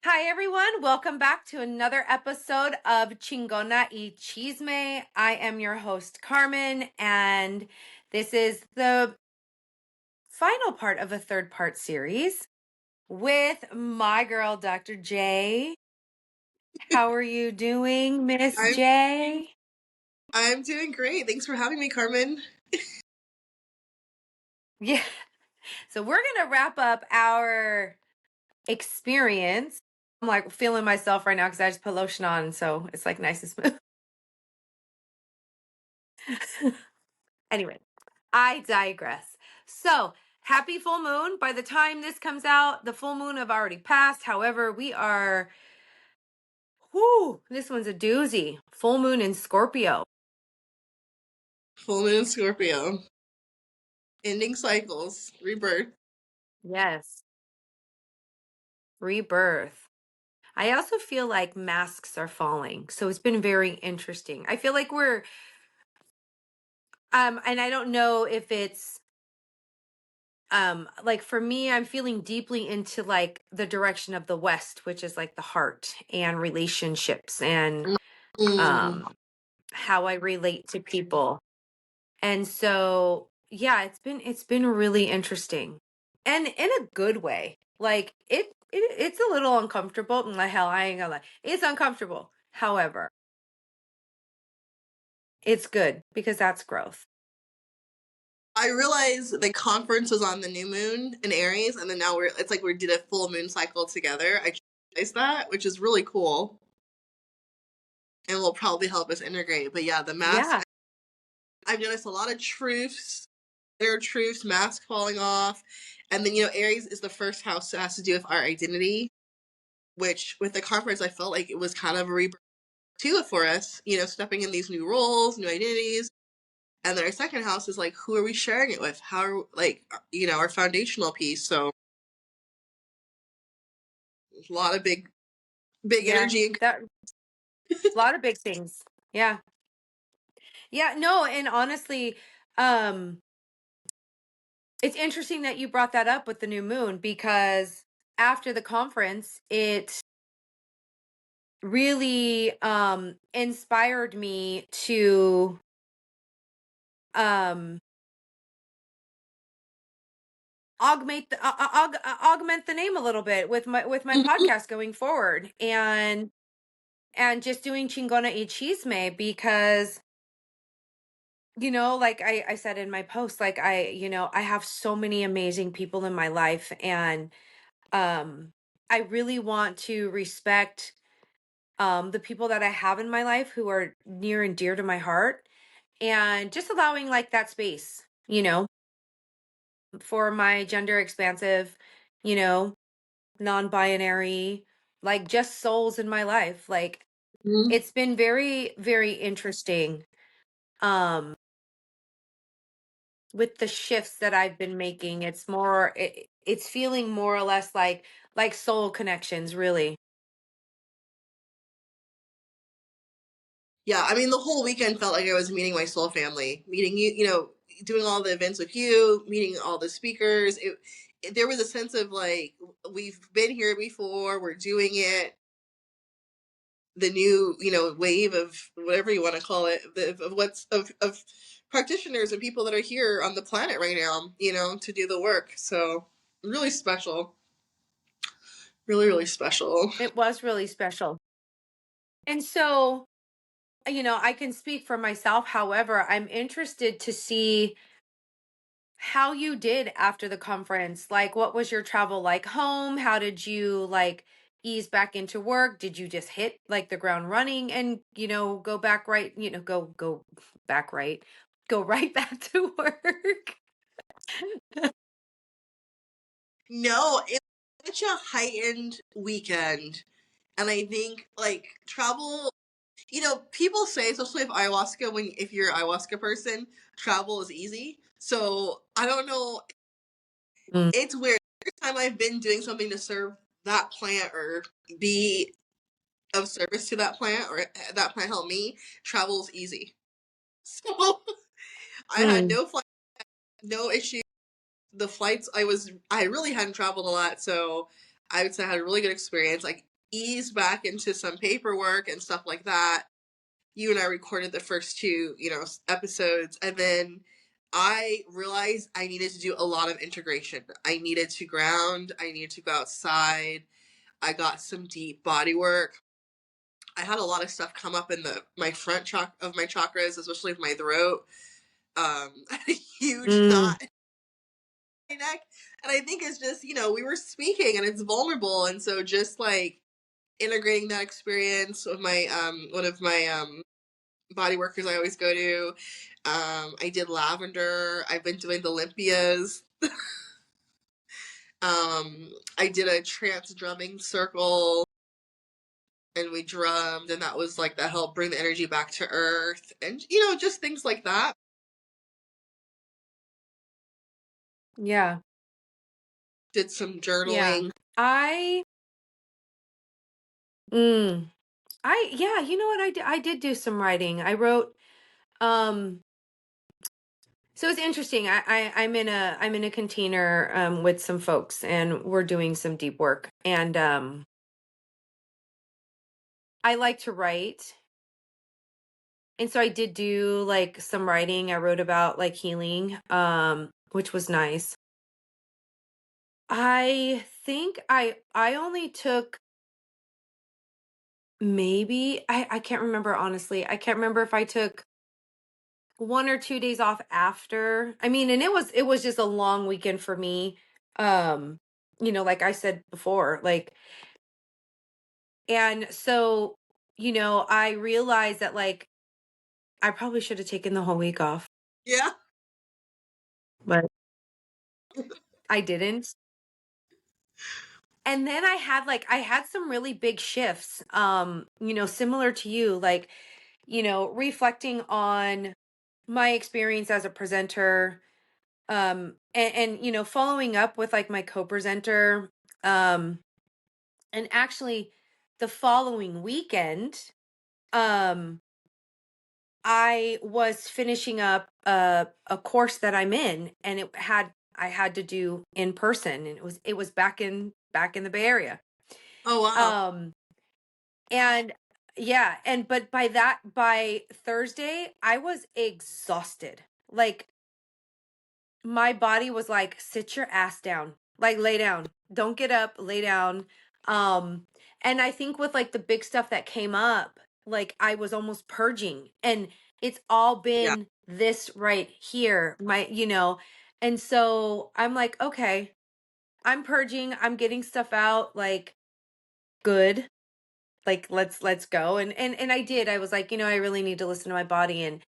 Hi, everyone. Welcome back to another episode of Chingona y Chisme. I am your host, Carmen, and this is the final part of a third-part series with my girl, Dr. J. How are you doing, Miss I'm J? I'm doing great. Thanks for having me, Carmen. Yeah. So we're going to wrap up our experience. I'm like feeling myself right now because I just put lotion on, so it's like nice and smooth. Anyway, I digress. So, happy full moon. By the time this comes out, the full moon have already passed. However, this one's a doozy. Full moon in Scorpio. Full moon Scorpio. Ending cycles. Rebirth. Yes, rebirth. I also feel like masks are falling. So it's been very interesting. I feel like and I don't know if it's like for me, I'm feeling deeply into like the direction of the West, which is like the heart and relationships and Mm. um how I relate to people. And so, yeah, it's been really interesting. And in a good way. Like it's a little uncomfortable. Like hell, I ain't gonna lie. It's uncomfortable. However, it's good because that's growth. I realized the conference was on the new moon in Aries, and then now it's like we did a full moon cycle together. I realized that, which is really cool, and will probably help us integrate. But yeah, the mask. Yeah. I've noticed a lot of truths. There are truths, mask falling off, and then Aries is the first house that has to do with our identity. Which with the conference, I felt like it was kind of a rebirth too for us, stepping in these new roles, new identities. And then our second house is like, who are we sharing it with? How, like, our foundational piece. So a lot of big Yeah. energy. That a lot of big things. Yeah. Yeah, no, and honestly, um it's interesting that you brought that up with the new moon because after the conference, it really inspired me to um augment the name a little bit with my podcast going forward and just doing Chingona y Chisme because like I said in my post, like I have so many amazing people in my life and I really want to respect the people that I have in my life who are near and dear to my heart and just allowing like that space, for my gender expansive, you know, non-binary, like just souls in my life. Like Mhm. it's been very, very interesting with the shifts that I've been making. It's feeling more or less like soul connections, really. Yeah, I mean, the whole weekend felt like I was meeting my soul family, meeting you, doing all the events with you, meeting all the speakers. There was a sense of like, we've been here before, we're doing it. The new wave of whatever you want to call it, of practitioners and people that are here on the planet right now, to do the work. So really special, really special. It was really special. And so, I can speak for myself. However, I'm interested to see how you did after the conference. Like, what was your travel like home? How did you like ease back into work? Did you just hit like the ground running and, go back right, go back right, go right back to work? No, it's such a heightened weekend, and I think like travel, people say, especially if you're an ayahuasca person, travel is easy. So I don't know. Mm. It's weird. Every time I've been doing something to serve that plant or be of service to that plant or that plant helped me, travel's easy. So I had Mm. no flight, no issue. The flights I really hadn't traveled a lot, so I would say I had a really good experience. Like ease back into some paperwork and stuff like that, you and I recorded the first two, episodes, and then I realized I needed to do a lot of integration. I needed to ground, I needed to go outside. I got some deep body work. I had a lot of stuff come up in my front of my chakras, especially with my throat. I had a huge Mm, knot in my neck, and I think it's just we were speaking and it's vulnerable, and so just like integrating that experience with my one of my body workers I always go to. I did lavender. I've been doing the Olympias. I did a trance drumming circle, and we drummed, and that was like that helped bring the energy back to earth, and just things like that. yeah. Did some Yeah. journaling. I mm, yeah, you know what? I did do some writing. I wrote um so it's interesting. I'm in a container with some folks, and we're doing some deep work, and I like to write. And so I did do like some writing. I wrote about like healing, which was nice. I think I only took maybe I can't remember honestly. I can't remember if I took 1 or 2 days off after. I mean, and it was just a long weekend for me. Um, like I said before, like, and so, I realized that like I probably should have taken the whole week off, Yeah. but I didn't. And then I had some really big shifts, similar to you, like, reflecting on my experience as a presenter, and following up with like my co-presenter, um, and actually the following weekend, um, I was finishing up a course that I'm in, and I had to do in person, and it was back in the Bay Area. Oh wow. Um and yeah, and but by Thursday I was exhausted. Like my body was like, sit your ass down. Like lay down. Don't get up, lay down. Um and I think with like the big stuff that came up, like I was almost purging, and it's all Yeah. been this right here. And so I'm like, okay, I'm purging, I'm getting stuff out, like good. Like let's go. And I did. I was like, I really need to listen to my body, and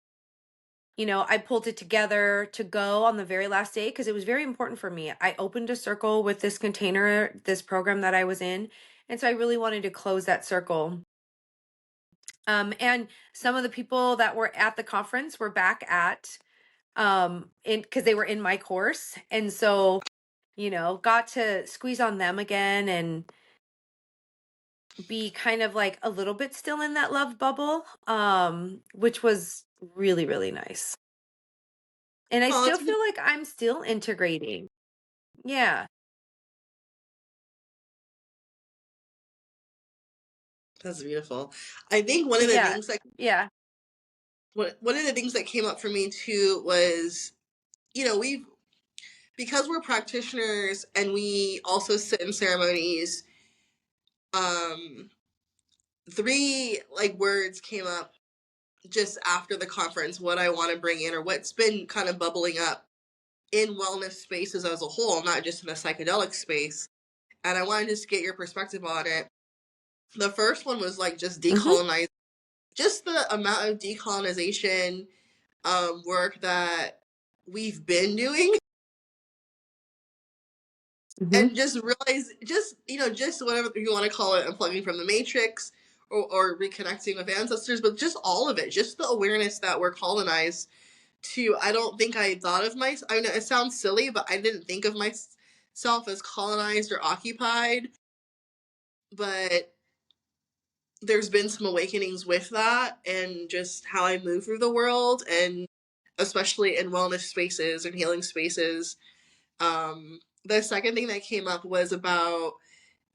I pulled it together to go on the very last day because it was very important for me. I opened a circle with this container, this program that I was in. And so I really wanted to close that circle. And some of the people that were at the conference were back at in because they were in my course. And so, got to squeeze on them again and be kind of like a little bit still in that love bubble, which was really, really nice. And I Oh, still that's feel like I'm still integrating. Yeah. beautiful. I think one of the Yeah. things that Yeah. one of the things that came up for me too was we've because we're practitioners and we also sit in ceremonies. um Three like words came up just after the conference, what I want to bring in or what's been kind of bubbling up in wellness spaces as a whole, not just in the psychedelic space. And I wanted to just get your perspective on it. The first one was like just Mhm. decolonize, just the amount of decolonization work that we've been doing, Mhm. and just realize, just whatever you want to call it, unplugging from the matrix, or reconnecting with ancestors, but just all of it, just the awareness that we're colonized to. I don't think I thought of myself, I know it sounds silly, but I didn't think of myself as colonized or occupied. But there's been some awakenings with that, and just how I move through the world, and especially in wellness spaces and healing spaces. The second thing that came up was about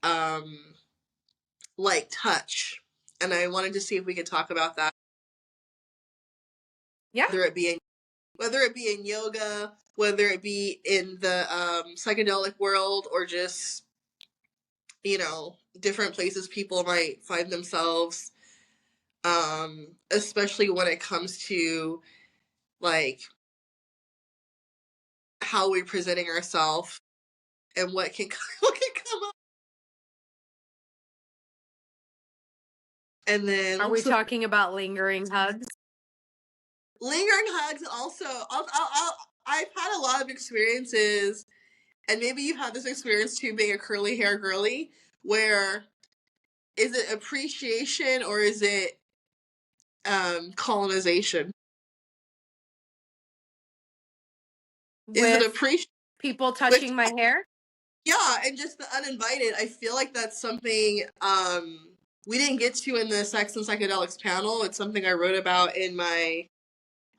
um, like touch. And I wanted to see if we could talk about that, Yeah. whether it be in yoga, whether it be in the psychedelic world, or just, different places people might find themselves, especially when it comes to like how we're presenting ourselves and what can what can come up. And Are then we so talking about lingering hugs? lingering hugs. Also, I've had a lot of experiences, and maybe you've had this experience too, being a curly hair girly, where is it appreciation or is it colonization? Is it With appreciation people with, touching my hair? yeah, and just the uninvited? I feel like that's something we didn't get to in the Sex and Psychedelics panel. It's something I wrote about in my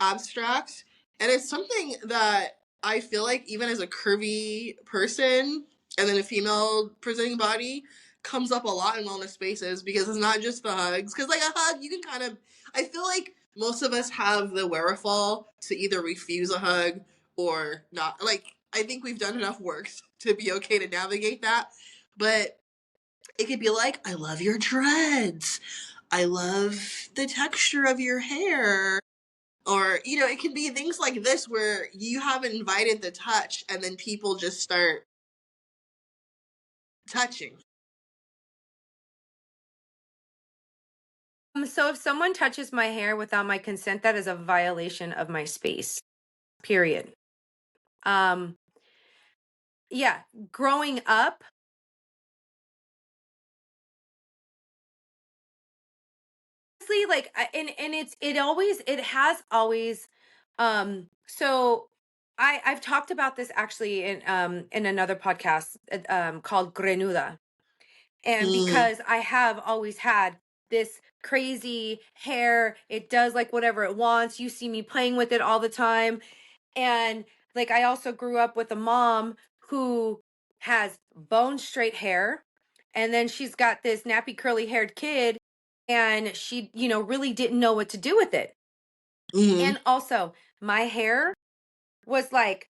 abstract, and it's something that I feel like even as a curvy person and then a female presenting body comes up a lot in wellness spaces, because it's not just the hugs. Because like a hug, you can kind of, I feel like most of us have the wherewithal to either refuse a hug or not. Like, I think we've done enough work to be okay to navigate that. But it could be like, I love your dreads, I love the texture of your hair, or, it can be things like this where you haven't invited the touch and then people just start touching. So if someone touches my hair without my consent, that is a violation of my space. Period. Um, yeah, growing up, honestly, like and it has always so I've talked about this actually in another podcast called Grenuda. And Mm, because I have always had this crazy hair, it does like whatever it wants. You see me playing with it all the time. And like I also grew up with a mom who has bone straight hair. And then she's got this nappy curly haired kid, and she, really didn't know what to do with it. mm, And also, my hair was like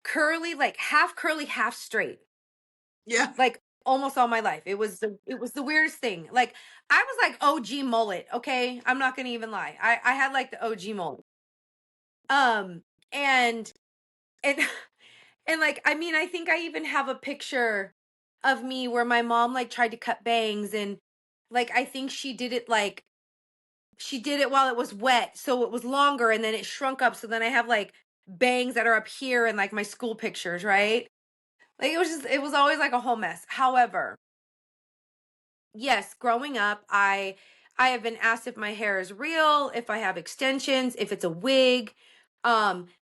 curly, half straight, yeah, like almost all my life. It was the weirdest thing. Like I was like OG mullet, okay? I'm not gonna even lie. I had like the OG mullet. Um and and and like I mean, I think I even have a picture of me where my mom like tried to cut bangs, and like I think she did it while it was wet, so it was longer, and then it shrunk up, so then I have like bangs that are up here and like my school pictures, right? Like it was always like a whole mess. However, yes, growing up, I have been asked if my hair is real, if I have extensions, if it's a wig.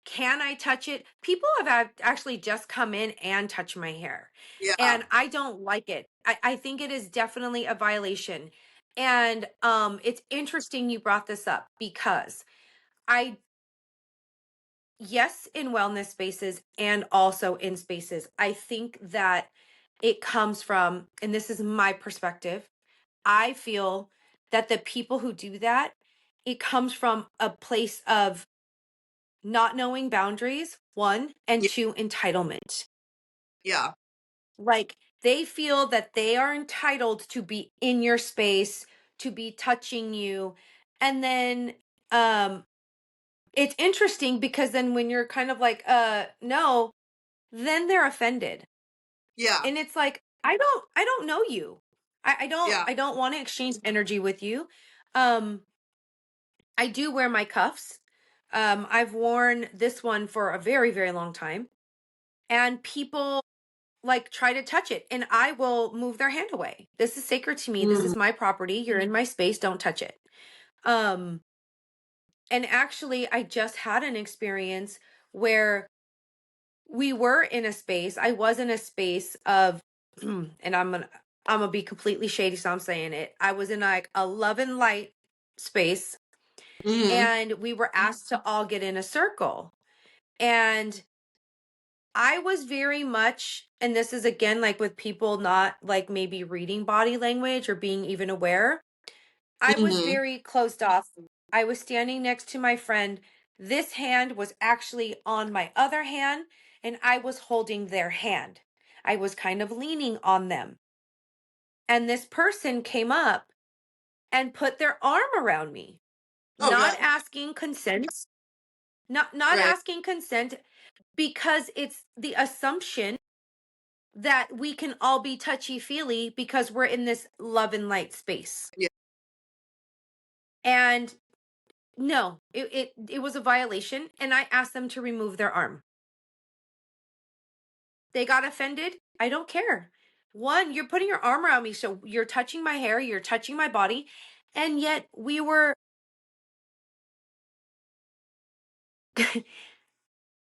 Can I touch it? People have actually just come in and touch my hair, yeah, and I don't like it. I think it is definitely a violation. And it's interesting you brought this up because I yes, in wellness spaces and also in spaces, I think that it comes from, and this is my perspective, I feel that the people who do that, it comes from a place of not knowing boundaries, one, and yeah, two, entitlement. yeah, Like they feel that they are entitled to be in your space, to be touching you. And then um it's interesting because then when you're kind of like no, then they're offended. yeah, And it's like I don't know you. yeah, I don't want to exchange energy with you. Um I do wear my cuffs. I've worn this one for a very, very long time. And people like try to touch it, and I will move their hand away. This is sacred to me. This mm, is my property. You're in my space. Don't touch it. Um, and actually, I just had an experience where we were in a space. I was in a space of, and I'm gonna be completely shady, so I'm saying it. I was in like a love and light space, mm, and we were asked to all get in a circle. And I was very much, and this is again like with people not like maybe reading body language or being even aware. I was Mm-hmm. very closed off. I was standing next to my friend. This hand was actually on my other hand, and I was holding their hand. I was kind of leaning on them. And this person came up and put their arm around me, Oh, not yeah. asking consent, not Right. asking consent because it's the assumption that we can all be touchy-feely because we're in this love and light space. Yeah. And no, it was a violation, and I asked them to remove their arm. They got offended. I don't care. One, you're putting your arm around me, so you're touching my hair, you're touching my body, and yet we were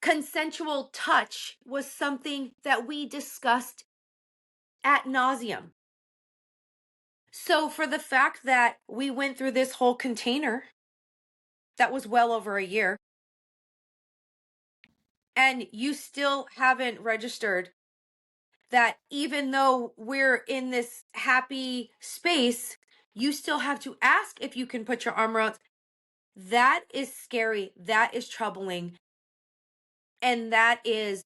consensual touch was something that we discussed at nauseum. So for the fact that we went through this whole container that was well over a year, and you still haven't registered that even though we're in this happy space, you still have to ask if you can put your arm around. That is scary. That is troubling. And that is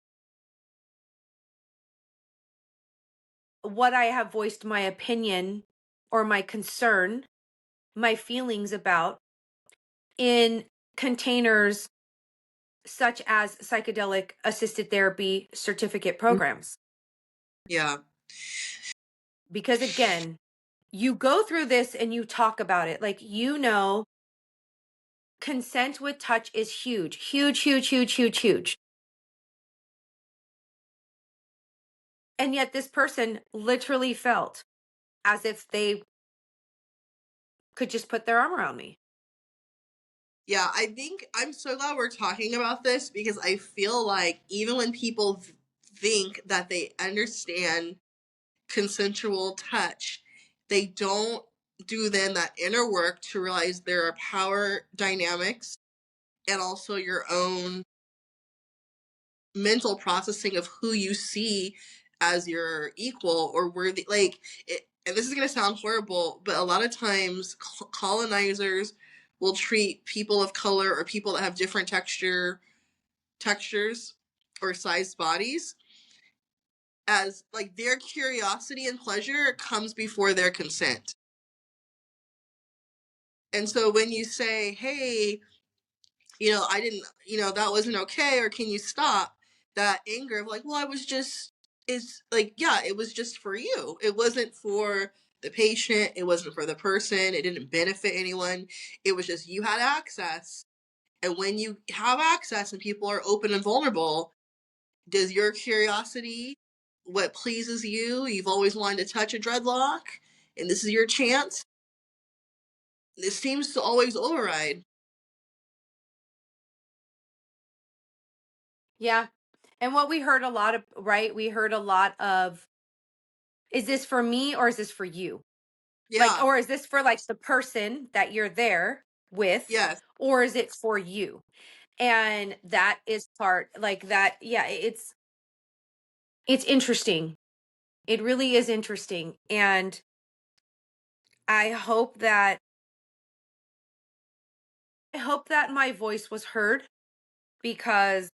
what I have voiced my opinion or my concern, my feelings about in containers such as psychedelic assisted therapy certificate programs. Yeah. Because again, you go through this and you talk about it. Like, consent with touch is huge, huge, huge, huge, huge, huge. And yet this person literally felt as if they could just put their arm around me. Yeah, I think I'm so glad we're talking about this because I feel like even when people think that they understand consensual touch, they don't do then that inner work to realize there are power dynamics and also your own mental processing of who you see as your equal or worthy. Like, and this is going to sound horrible, but a lot of times colonizers will treat people of color or people that have different textures or sized bodies as like their curiosity and pleasure comes before their consent. And so when you say, hey, I didn't, that wasn't okay, or can you stop? That anger of like, well, I was just, is like, yeah, it was just for you. It wasn't for the patient. It wasn't for the person. It didn't benefit anyone. It was just you had access. And when you have access and people are open and vulnerable, does your curiosity, what pleases you, you've always wanted to touch a dreadlock, and this is your chance, this seems to always override. Yeah. And what we heard a lot of, right? We heard a lot of, is this for me or is this for you? Like, Yeah. or is this for like the person that you're there with, Yes. or is it for you? And that is part like that. Yeah, it's interesting. It really is interesting. And I that hope that my voice was heard because,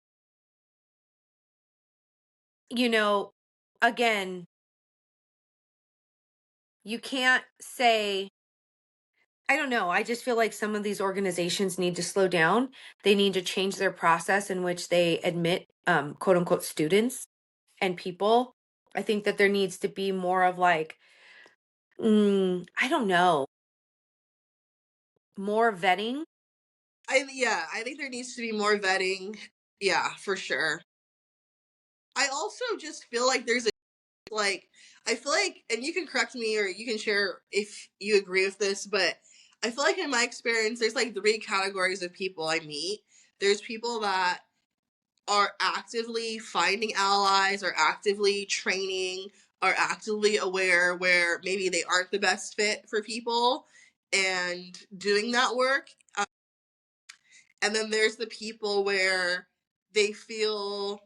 you know, again, you can't say, I don't know. I just feel like some of these organizations need to slow down. They need to change their process in which they admit, quote unquote, students and people. I think that there needs to be more of like, I don't know, more vetting. I think there needs to be more vetting. Yeah, for sure. I also just feel like there's a like I feel like, and you can correct me or you can share if you agree with this, but I feel like in my experience there's like three categories of people I meet. There's people that are actively finding allies, are actively training, are actively aware where maybe they aren't the best fit for people and doing that work. And then there's the people where they feel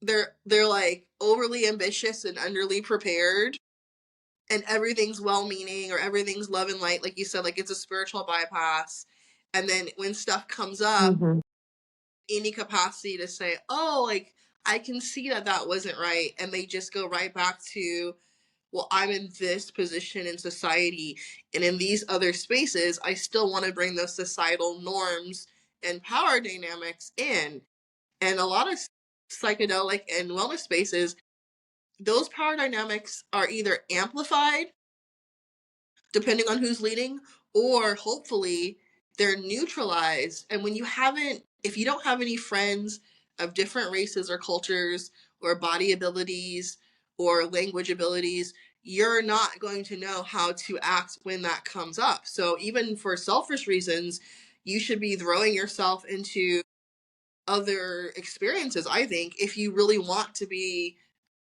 they're like overly ambitious and underly prepared, and everything's well meaning or everything's love and light, like you said, like it's a spiritual bypass. And then when stuff comes up, Mhm. any capacity to say, oh, like I can see that that wasn't right, and they just go right back to, well, I'm in this position in society and in these other spaces, I still want to bring those societal norms and power dynamics in. And a lot of psychedelic and wellness spaces, those power dynamics are either amplified depending on who's leading, or hopefully they're neutralized. And when you haven't, if you don't have any friends of different races or cultures or body abilities or language abilities, you're not going to know how to act when that comes up. So even for selfish reasons, you should be throwing yourself into other experiences, I think, if you really want to be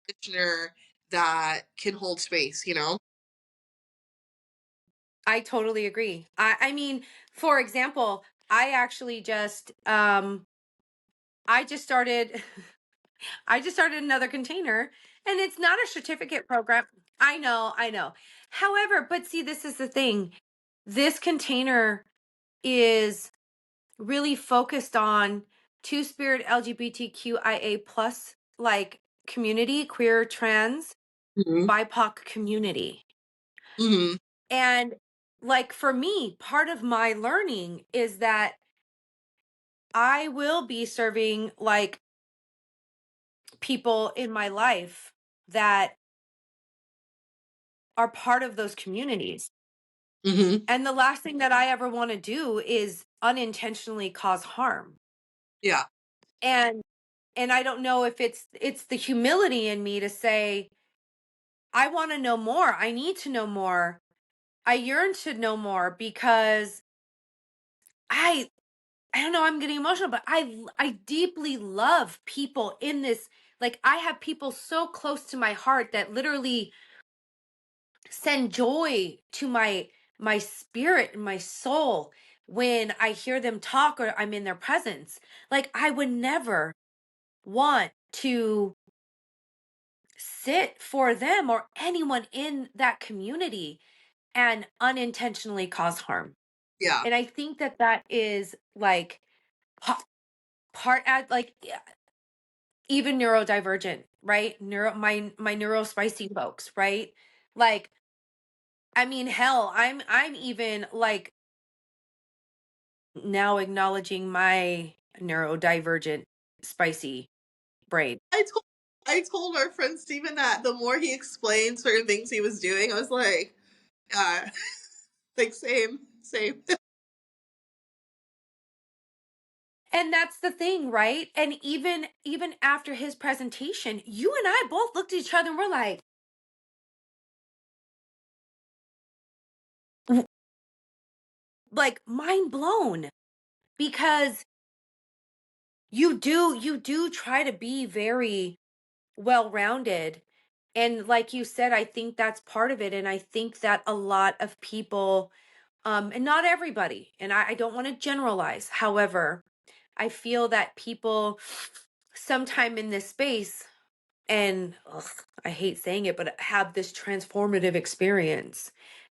a practitioner that can hold space, you know? I totally agree. I mean, for example, I actually just I just started I just started another container, and it's not a certificate program. I know, I know. However, but see, this is the thing. This container is really focused on two spirit LGBTQIA plus like community, queer, trans, Mm-hmm. BIPOC community. Mm-hmm. And like for me, part of my learning is that I will be serving like people in my life that are part of those communities. Mm-hmm. And the last thing that I ever want to do is unintentionally cause harm. Yeah. And I don't know if it's the humility in me to say I want to know more. I need to know more. I yearn to know more because I I don't know, I'm getting emotional, but I deeply love people in this. Like I have people so close to my heart that literally send joy to my spirit and my soul when I hear them talk or I'm in their presence. Like I would never want to sit for them or anyone in that community and unintentionally cause harm. Yeah. And I think that that is like pa- part at like yeah, even neurodivergent, right? My neuro spicy folks, right? Like I mean, hell, I'm even like now acknowledging my neurodivergent spicy brain. I told I told our friend Steven that the more he explained certain things he was doing, I was uh, like same, same. And that's the thing, right? And even after his presentation, you and I both looked at each other and we're like mind blown because you do try to be very well-rounded. And like you said, I think that's part of it. And I think that a lot of people, and not everybody, and I don't want to generalize. However, I feel that people sometime in this space, and ugh, I hate saying it, but have this transformative experience.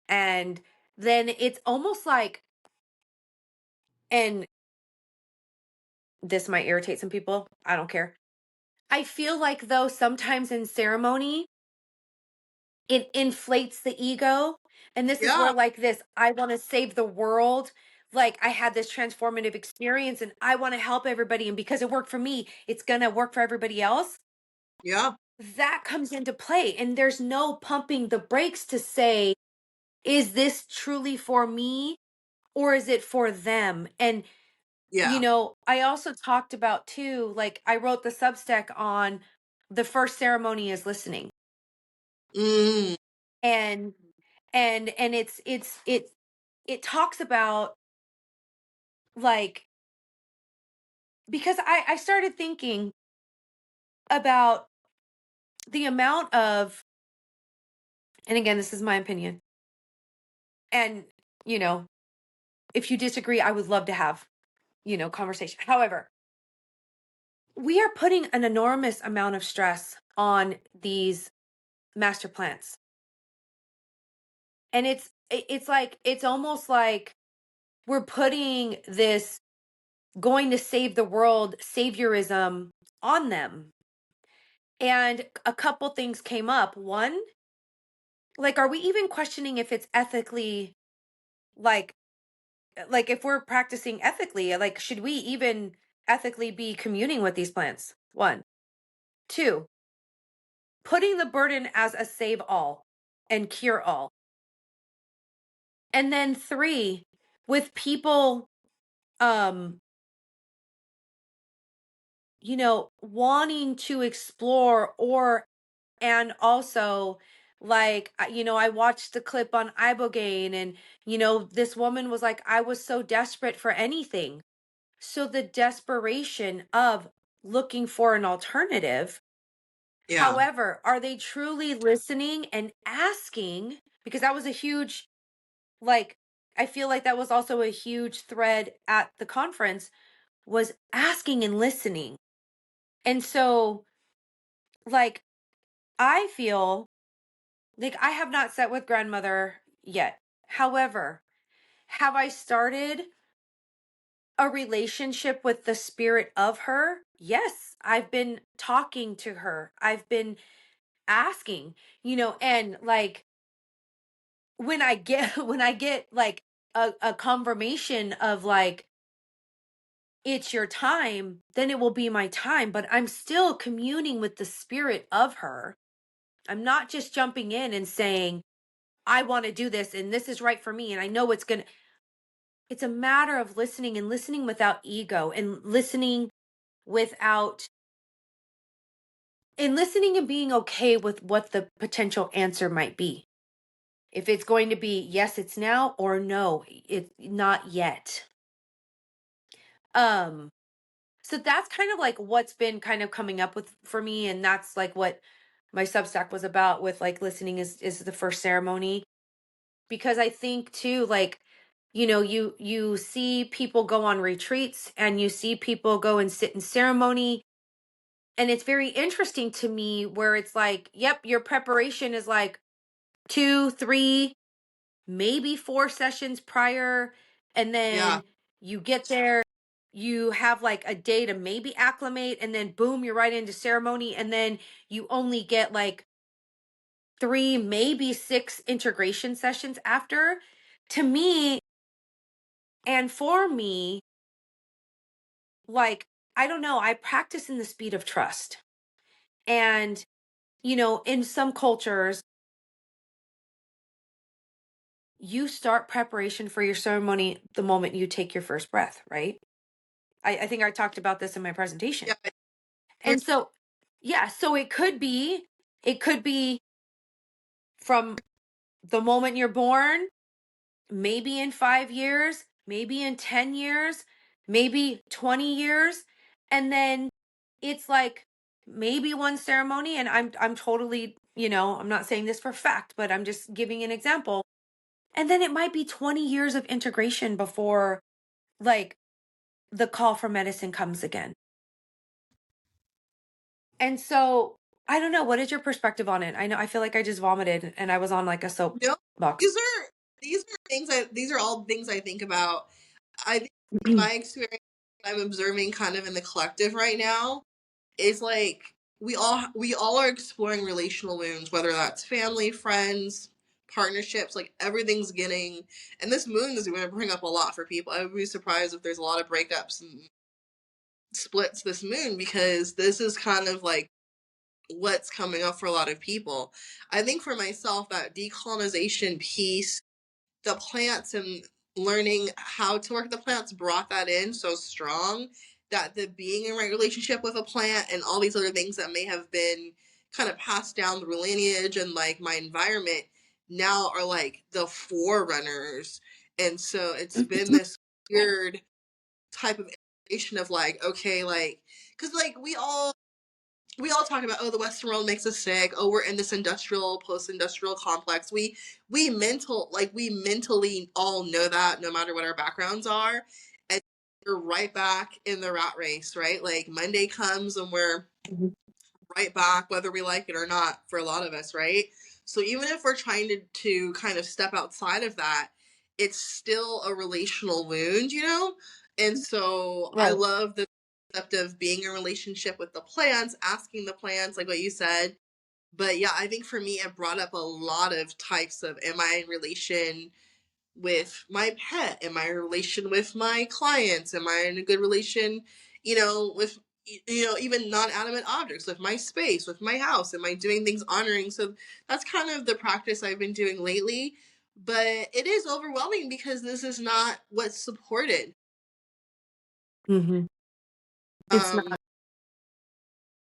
And then it's almost like, and this might irritate some people, I don't care. I feel like though sometimes in ceremony, it inflates the ego. And this is Yeah, where like this, I want to save the world. Like I had this transformative experience and I want to help everybody. And because it worked for me, it's going to work for everybody else. yeah, That comes into play. And there's no pumping the brakes to say, is this truly for me or is it for them? And, yeah. I also talked about too, like I wrote the Substack on the first ceremony is listening. Mm, And it talks about like because I started thinking about the amount of, and again this is my opinion, and you know if you disagree I would love to have conversation. However, we are putting an enormous amount of stress on these master plants. And it's like it's almost like we're putting this going to save the world saviorism on them. And a couple things came up. One, like, are we even questioning if it's ethically, like if we're practicing ethically, like, should we even ethically be communing with these plants? One. Two, putting the burden as a save all and cure all. And then three, with people um wanting to explore, or and also, like, I watched the clip on ibogaine, and this woman was like, I was so desperate for anything. So the desperation of looking for an alternative. Yeah. However, are they truly listening and asking? Because that was a huge, like, I feel like that was also a huge thread at the conference, was asking and listening. And so, like, I feel like I have not sat with grandmother yet. However, have I started a relationship with the spirit of her? Yes, I've been talking to her. I've been asking, and like when I get when I get like a confirmation of like it's your time, then it will be my time, but I'm still communing with the spirit of her. I'm not just jumping in and saying, I want to do this and this is right for me. And I know it's a matter of listening, and listening without ego, and without, listening and being okay with what the potential answer might be. If it's going to be, yes, it's now, or no, it's not yet. Um, so that's kind of like what's been kind of coming up with for me. And that's like what my Substack was about, with like listening is the first ceremony. Because I think too, like, you see people go on retreats, and you see people go and sit in ceremony, and it's very interesting to me, where it's like, yep, your preparation is like 2, 3, maybe 4 sessions prior, and Yeah. then you get there, you have like a day to maybe acclimate, and then boom, you're right into ceremony, and then you only get like 3, maybe 6 integration sessions after. To me, and for me, like, I don't know, I practice in the speed of trust. And, in some cultures, you start preparation for your ceremony the moment you take your first breath, right? I think I talked about this in my presentation. Yeah. We're, And so, yeah, so it could be from the moment you're born, maybe in 5 years, maybe in 10 years, maybe 20 years. And then it's like maybe one ceremony, and I'm totally, I'm not saying this for fact, but I'm just giving an example. And then it might be 20 years of integration before, like, the call for medicine comes again. And so I don't know, what is your perspective on it? I know I feel like I just vomited and I was on like a no, soapbox. these are all things I think about. I think in my experience, I'm observing kind of in the collective right now, is like we all are exploring relational wounds, whether that's family, friends, partnerships, like everything's getting, and this moon is going to bring up a lot for people. I would be surprised if there's a lot of breakups and splits this moon, because this is kind of like what's coming up for a lot of people. I think for myself, that decolonization piece, the plants and learning how to work the plants brought that in so strong, that the being in right relationship with a plant and all these other things that may have been kind of passed down through lineage and like my environment now are like the forerunners. And so it's been this weird type of integration of like, okay, like, because like we all talk about, oh, the Western world makes us sick. Oh, we're in this industrial, post-industrial complex. We mentally all know that, no matter what our backgrounds are. And we're right back in the rat race, right? Like Monday comes and we're Mhm. right back, whether we like it or not, for a lot of us, right? So even if we're trying to kind of step outside of that, it's still a relational wound, you know? And so I Right. love the concept of being in relationship with the plants, asking the plants, like what you said. But yeah, I think for me, it brought up a lot of types of, am I in relation with my pet? Am I in a relation with my clients? Am I in a good relation, with even non-animate objects, with my space, with my house? Am I doing things honoring? So that's kind of the practice I've been doing lately. But it is overwhelming because this is not what's supported. Hmm. It's Um, not.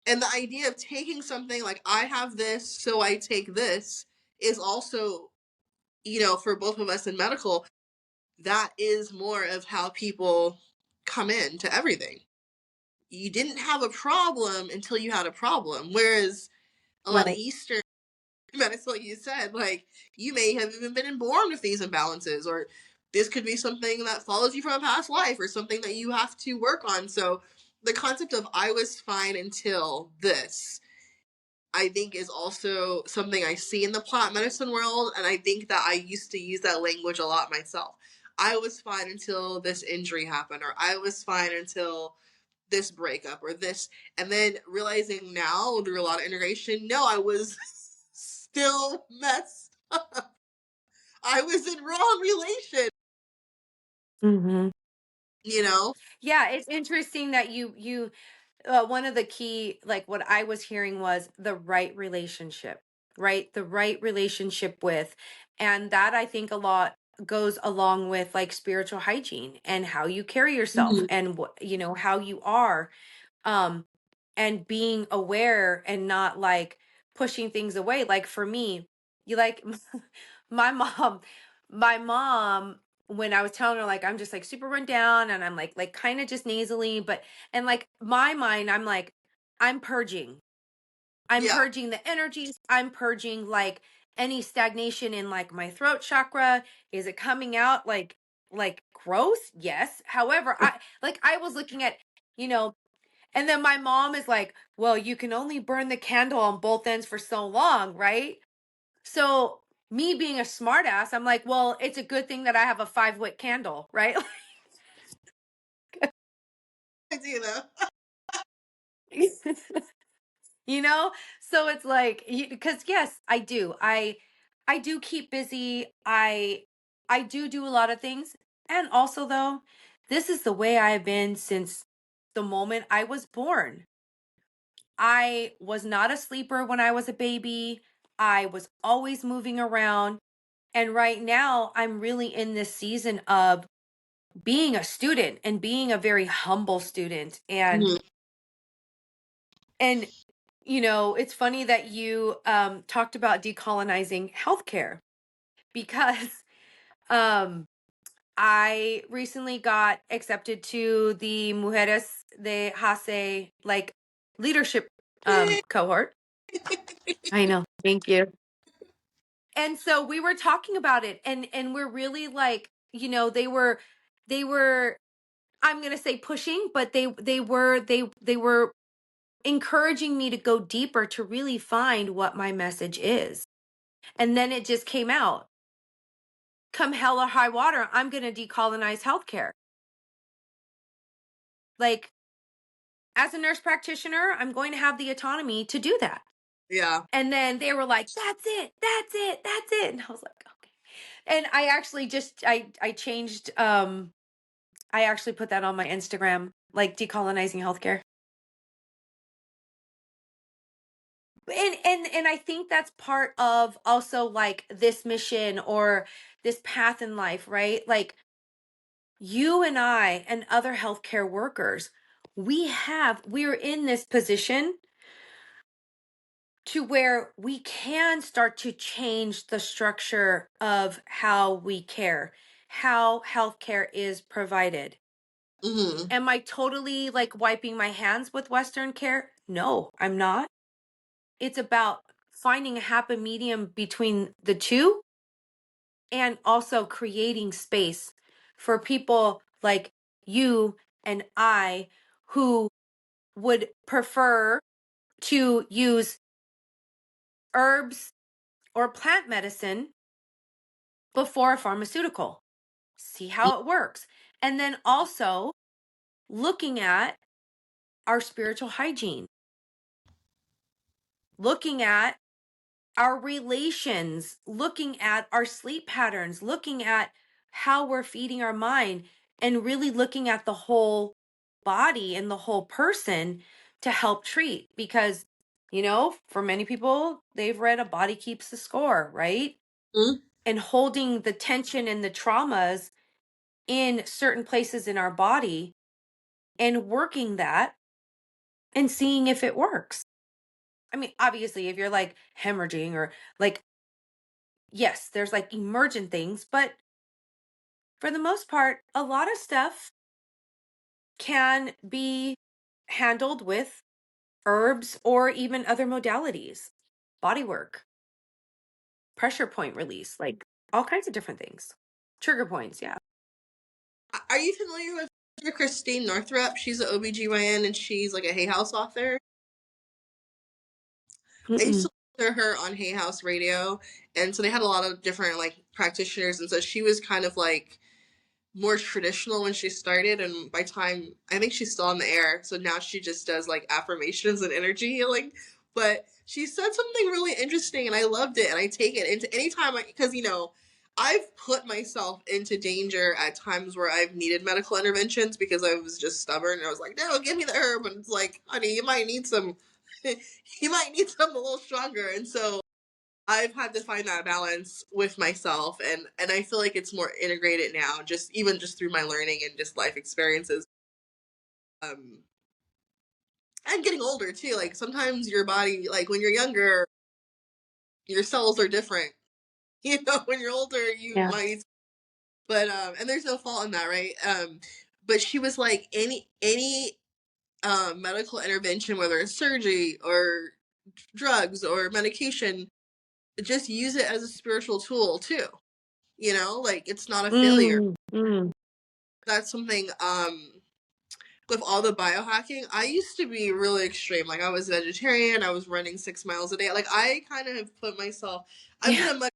and the idea of taking something like I have this, so I take this is also, for both of us in medical, that is more of how people come in to everything. You didn't have a problem until you had a problem. Whereas a lot of Right. Eastern medicine, like you said, like you may have even been born with these imbalances, or this could be something that follows you from a past life, or something that you have to work on. So the concept of I was fine until this, I think, is also something I see in the plant medicine world. And I think that I used to use that language a lot myself. I was fine until this injury happened, or I was fine until this breakup, or this. And then realizing now through a lot of integration, no, I was still messed up. I was in wrong relation, Hmm. you know? Yeah, it's interesting that one of the key, like what I was hearing was the right relationship, right? The right relationship with, and that I think a lot goes along with like spiritual hygiene and how you carry yourself Mm-hmm. and what, how you are, um, and being aware and not like pushing things away. Like for me, you like my mom, my mom, when I was telling her like I'm just like super run down and I'm like kind of just nasally, but and like my mind, I'm like, I'm purging. I'm Yeah. purging the energies. I'm purging like any stagnation in like my throat chakra. Is it coming out like growth? Yes. However, I was looking at, you know, and then my mom is like, well, you can only burn the candle on both ends for so long, right? So me being a smartass, I'm like, well, it's a good thing that I have a 5 wick candle, right? I do though. you know? So it's like, because yes, I do. I do keep busy. I do a lot of things. And also though, this is the way I've been since the moment I was born. I was not a sleeper when I was a baby. I was always moving around. And right now, I'm really in this season of being a student and being a very humble student. Mm-hmm. And it's funny that you talked about decolonizing healthcare because um, I recently got accepted to the Mujeres de Hase like leadership cohort. I know. Thank you. And so we were talking about it and we're really like, they were I'm going to say pushing, but they were encouraging me to go deeper to really find what my message is. And then it just came out. Come hell or high water, I'm going to decolonize healthcare. Like as a nurse practitioner, I'm going to have the autonomy to do that. Yeah. And then they were like, that's it. That's it. That's it. And I was like, okay. And I actually just I changed I actually put that on my Instagram, like decolonizing healthcare. And I think that's part of also like this mission or this path in life, right? Like you and I and other healthcare workers, we're in this position to where we can start to change the structure of how we care, how healthcare is provided. Mm-hmm. Am I totally like wiping my hands with Western care? No, I'm not. It's about finding a happy medium between the two and also creating space for people like you and I who would prefer to use herbs or plant medicine before a pharmaceutical. See how it works. And then also looking at our spiritual hygiene, looking at our relations, looking at our sleep patterns, looking at how we're feeding our mind, and really looking at the whole body and the whole person to help treat. Because, for many people, they've read A Body Keeps the Score, right? Mm-hmm. And holding the tension and the traumas in certain places in our body and working that and seeing if it works. I mean, obviously, if you're like hemorrhaging or like, yes, there's like emergent things, but for the most part, a lot of stuff can be handled with herbs or even other modalities, body work, pressure point release, like all kinds of different things. Trigger points, yeah. Are you familiar with Christine Northrup? She's an OBGYN and she's like a Hay House author. I used Mm-mm. to listen to her on Hay House Radio, and so they had a lot of different like practitioners, and so she was kind of like more traditional when she started, and by time I think she's still on the air, so now she just does like affirmations and energy healing. But she said something really interesting, and I loved it, and I take it into anytime because I've put myself into danger at times where I've needed medical interventions because I was just stubborn and I was like, no, give me the herb, and it's like, honey, you might need some, you might need something a little stronger, and so I've had to find that balance with myself, and I feel like it's more integrated now, just even just through my learning and just life experiences. Um, and getting older too. Like sometimes your body, like when you're younger, your cells are different. When you're older, you Yeah. might. But and there's no fault in that, right? But she was like any medical intervention, whether it's surgery or drugs or medication, just use it as a spiritual tool too. Like it's not a failure. Mm, mm. That's something with all the biohacking. I used to be really extreme. Like I was vegetarian, I was running 6 miles a day. Like I kind of have put myself, I've been Yeah. a much,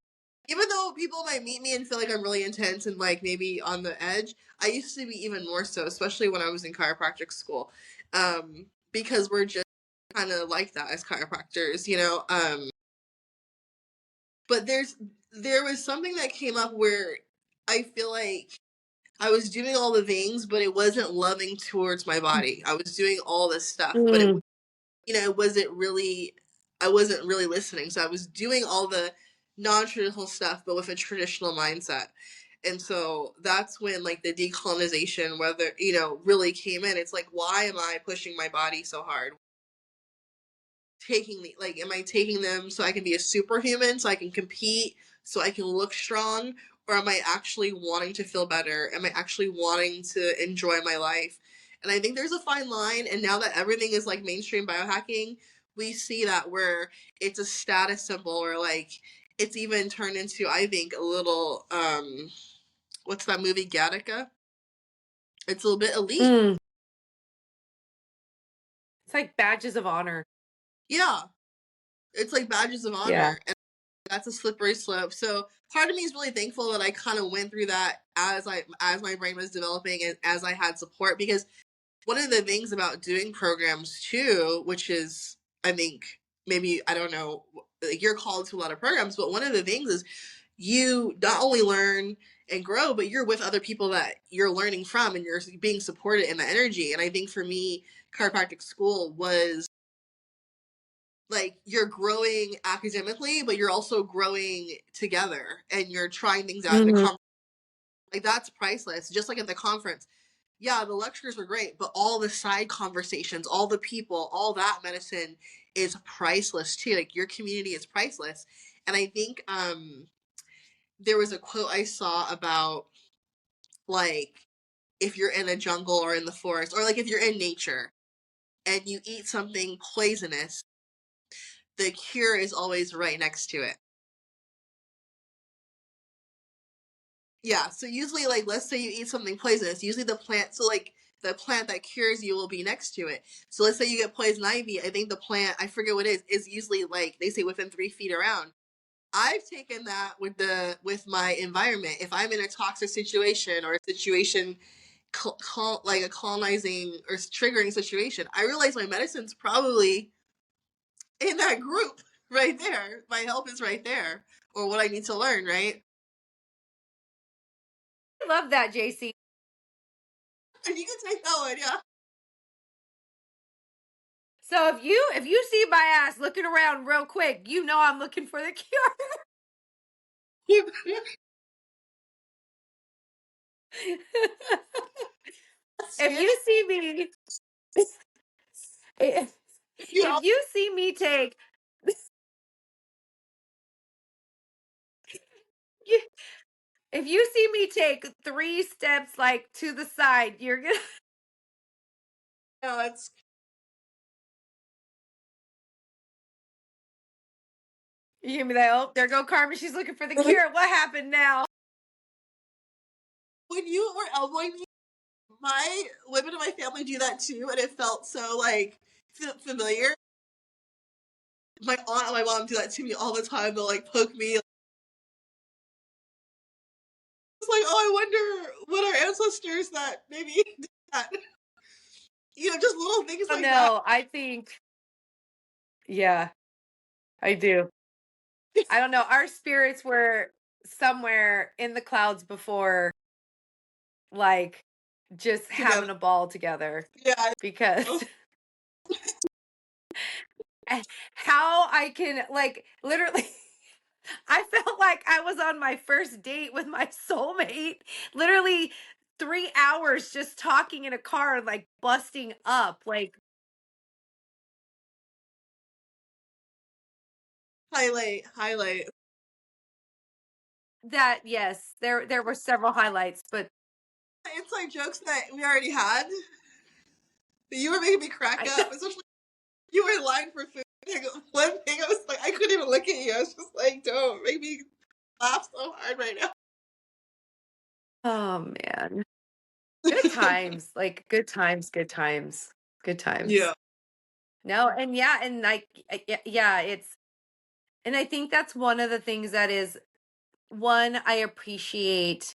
even though people might meet me and feel like I'm really intense and like maybe on the edge, I used to be even more so, especially when I was in chiropractic school. Because we're just kind of like that as chiropractors. But there was something that came up where I feel like I was doing all the things, but it wasn't loving towards my body. I was doing all this stuff, but Mm, it wasn't really, I wasn't really listening. So I was doing all the non-traditional stuff, but with a traditional mindset. And so that's when like the decolonization, whether, really came in. It's like, why am I pushing my body so hard? Am I taking them so I can be a superhuman, so I can compete, so I can look strong, or am I actually wanting to feel better? Am I actually wanting to enjoy my life? And I think there's a fine line, and now that everything is like mainstream biohacking, we see that where it's a status symbol, or like it's even turned into, I think, a little what's that movie, Gattaca? It's a little bit elite. mm. It's like badges of honor. Yeah, it's like badges of Yeah. honor. That's a slippery slope. So part of me is really thankful that I kind of went through that as my brain was developing and as I had support, because one of the things about doing programs too, which is I think maybe I don't know, like you're called to a lot of programs, but one of the things is you not only learn and grow, but you're with other people that you're learning from and you're being supported in the energy. And I think for me, chiropractic school was like you're growing academically, but you're also growing together and you're trying things out in the Mhm. conference. Like that's priceless. Just like at the conference. Yeah, the lectures were great, but all the side conversations, all the people, all that medicine is priceless too. Like your community is priceless. And I think there was a quote I saw about like if you're in a jungle or in the forest, or like if you're in nature and you eat something poisonous, the cure is always right next to it. Yeah, so usually, like, let's say you eat something poisonous, usually the plant, so like the plant that cures you will be next to it. So let's say you get poison ivy, I think the plant, I forget what it is usually like they say within 3 feet around. I've taken that with with my environment. If I'm in a toxic situation or a situation like a colonizing or triggering situation, I realize my medicine's probably in that group right there. My help is right there, or what I need to learn, right? I love that, JC. And you can take that one, yeah. So if you see my ass looking around real quick, you know I'm looking for the cure. if Serious? you see me, if You know, if you see me take, if you see me take 3 steps like to the side, you're gonna it's you give me that. Oh, there go Carmen. She's looking for the cure. What happened now? when you were elbowing me, my women in my family do that too, and it felt so like familiar. My aunt and my mom do that to me all the time. They'll like poke me. It's like, oh, I wonder what our ancestors that maybe did that. Just little things Oh like that. no, I think yeah, I do. I don't know. Our spirits were somewhere in the clouds before, like just Together. having a ball together Yeah. because Oh, how I can like literally I felt like I was on my first date with my soulmate. Literally 3 hours just talking in a car like busting up like highlight. that. Yes, there were several highlights, but Inside jokes that we already had. You were making me crack I up, especially you were in line for food. One thing I was like, I couldn't even look at you. I was just like, don't make me laugh so hard right now. oh man. Good times, like good times, good times, good times. Yeah. No, and yeah, and like yeah, it's and I think that's one of the things that is one I appreciate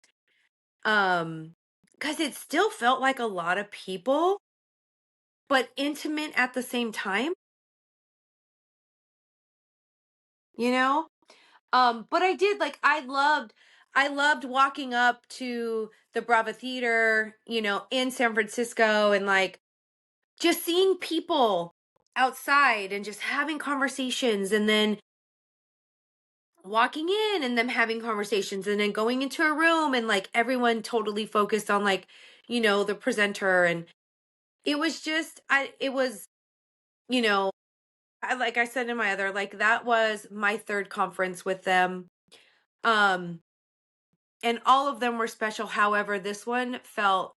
because it still felt like a lot of people, but intimate at the same time, you know? But I did like I loved walking up to the Brava Theater, in San Francisco and like just seeing people outside and just having conversations and then walking in and them having conversations and then going into a room and like everyone totally focused on like the presenter and it was just it was you know like I said in my other like that was my third conference with them um and all of them were special, however this one felt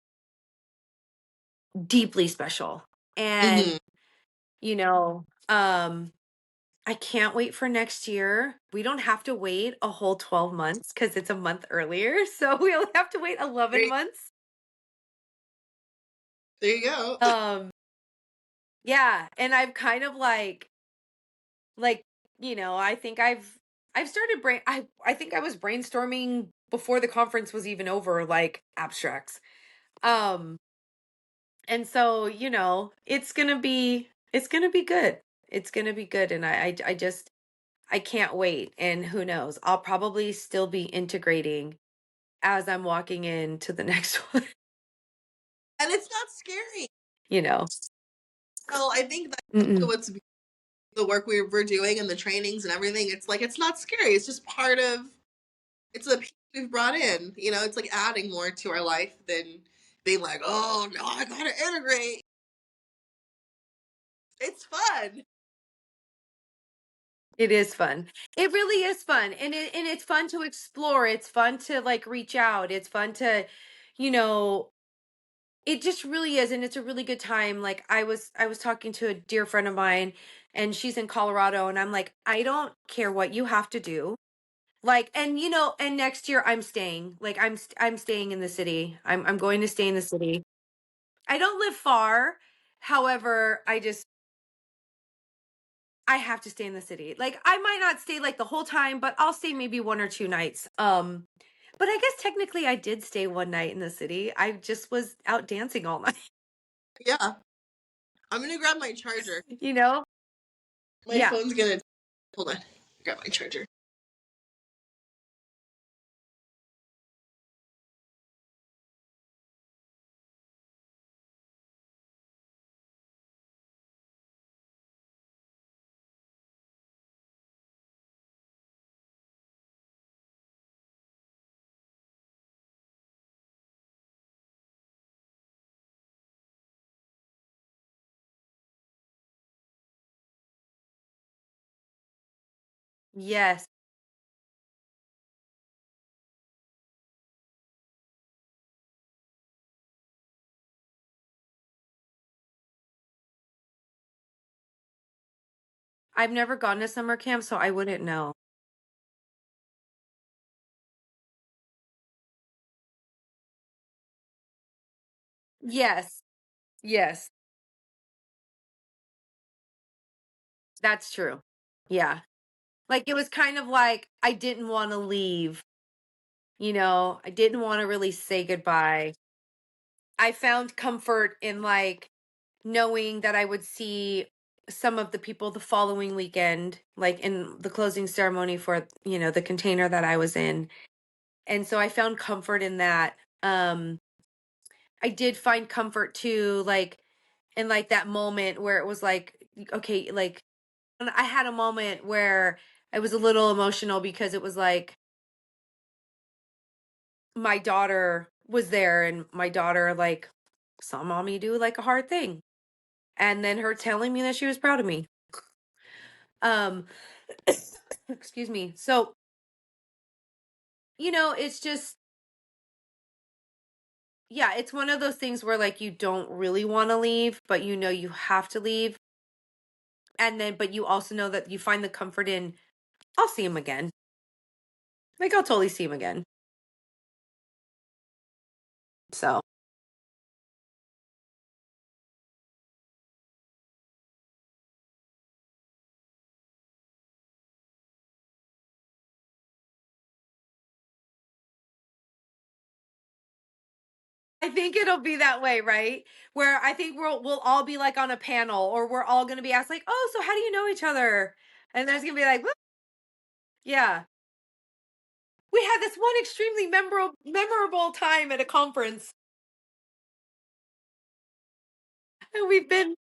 deeply special and Hmm. you know um I can't wait for next year. We don't have to wait a whole 12 months because it's a month earlier. So we only have to wait 11 There, months. there you go. Um, yeah. And I've kind of like, I think I've started I think I was brainstorming before the conference was even over, like abstracts. Um, and so, it's gonna be good. It's gonna be good. And I just I can't wait. And who knows? I'll probably still be integrating as I'm walking into the next one, And it's not scary. you know. Well, I think that's Mm-mm. what's the work we're doing and the trainings and everything. It's like it's not scary. It's just part of. It's a piece we've brought in. It's like adding more to our life than being like, oh no, I gotta integrate. It's fun. It is fun. It really is fun. And it's fun to explore. It's fun to like reach out. It's fun to, you know, it just really is. And it's a really good time. Like I was talking to a dear friend of mine and she's in Colorado and I'm like, I don't care what you have to do. Like, and and next year I'm staying. Like I'm staying in the city. I'm going to stay in the city. I don't live far. However, I have to stay in the city. Like I might not stay like the whole time, but I'll stay maybe 1 or 2 nights. But I guess technically I did stay one night in the city. I just was out dancing all night, Yeah. I'm gonna grab my charger. you know? My Yeah. phone's gonna hold on. Grab my charger. Yes. I've never gone to summer camp, so I wouldn't know. Yes. Yes. That's true. Yeah. Like it was kind of like I didn't want to leave, I didn't want to really say goodbye. I found comfort in like knowing that I would see some of the people the following weekend, like in the closing ceremony for, the container that I was in. And so I found comfort in that. I did find comfort too, like in like that moment where it was like, okay, like and I had a moment where I was a little emotional because it was like my daughter was there and my daughter like saw mommy do like a hard thing. And then her telling me that she was proud of me. Um excuse me. So, it's just yeah, it's one of those things where like you don't really want to leave, but you have to leave. And then but you also know that you find the comfort in I'll see him again. Like I'll totally see him again. So, I think it'll be that way, right? Where I think we'll all be like on a panel or we're all going to be asked like, "Oh, so how do you know each other?" And there's going to be like, "Whoop." Yeah. We had this one extremely memorable time at a conference and we've been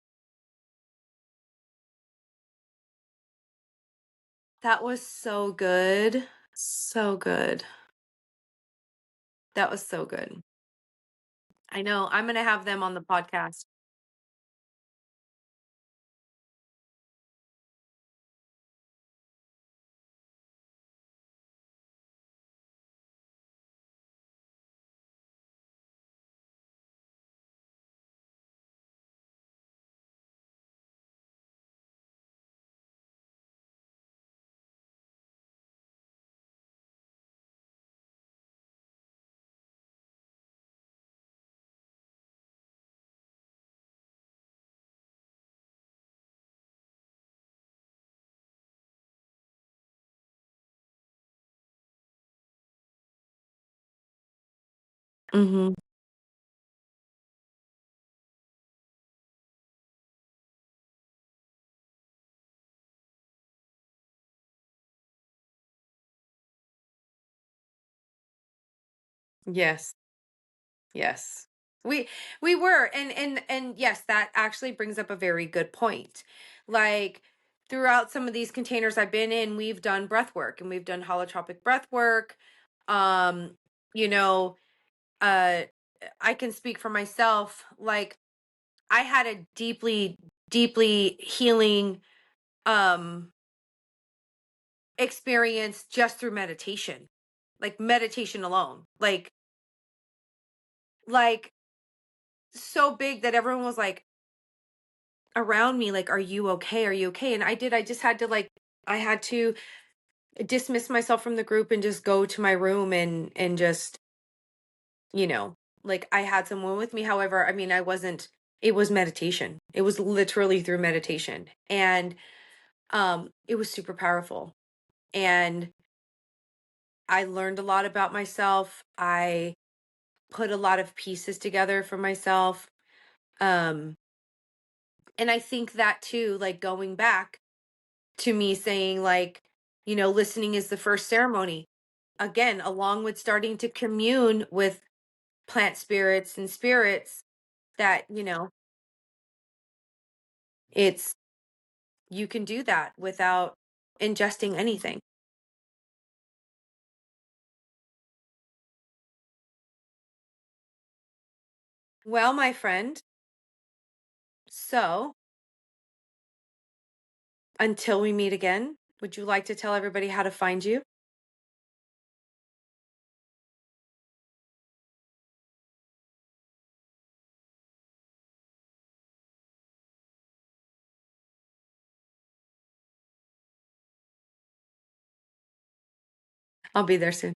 That was so good. So good. That was so good. I know. I'm going to have them on the podcast. Mhm. Yes. Yes. We we were and yes, that actually brings up a very good point. Like throughout some of these containers I've been in, we've done breath work and we've done holotropic breath work. Um, you know, uh I can speak for myself. Like I had a deeply healing um experience just through meditation. Like meditation alone. Like so big that everyone was like around me like, "Are you okay? Are you okay?" And I just had to like I had to dismiss myself from the group and just go to my room and just, you know, like I had someone with me. However, I mean, I wasn't, it was meditation. It was literally through meditation. And it was super powerful. And I learned a lot about myself. I put a lot of pieces together for myself. Um, and I think that too, like going back to me saying, like, listening is the first ceremony. Again, along with starting to commune with plant spirits and spirits, that, it's, you can do that without ingesting anything. Well, my friend, so until we meet again, would you like to tell everybody how to find you? I'll be there soon.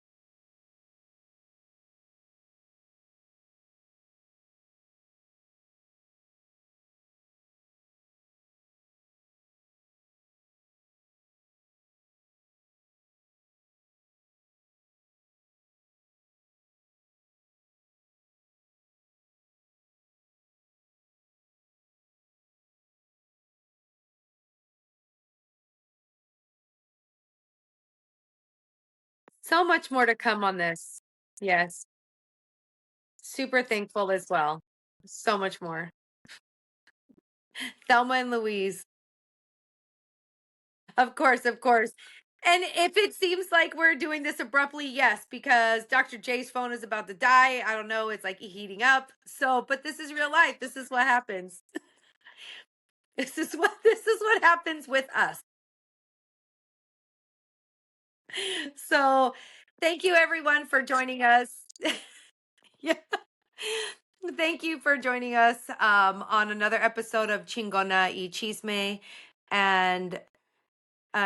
So much more to come on this. Yes. Super thankful as well. So much more. Thelma and Louise. Of course, of course. And if it seems like we're doing this abruptly, yes, because Dr. J's phone is about to die. I don't know, it's like heating up. So, but this is real life. This is what happens. This is what happens with us. So, thank you everyone for joining us. Yeah. Thank you for joining us on another episode of Chingona y Chisme. And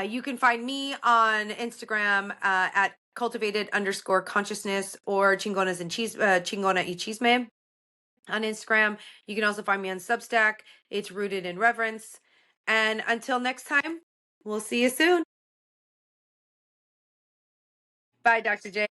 you can find me on Instagram at cultivated_consciousness or Chingona y Chisme on Instagram. You can also find me on Substack. It's Rooted in Reverence. And until next time, we'll see you soon. Bye, Dr. J.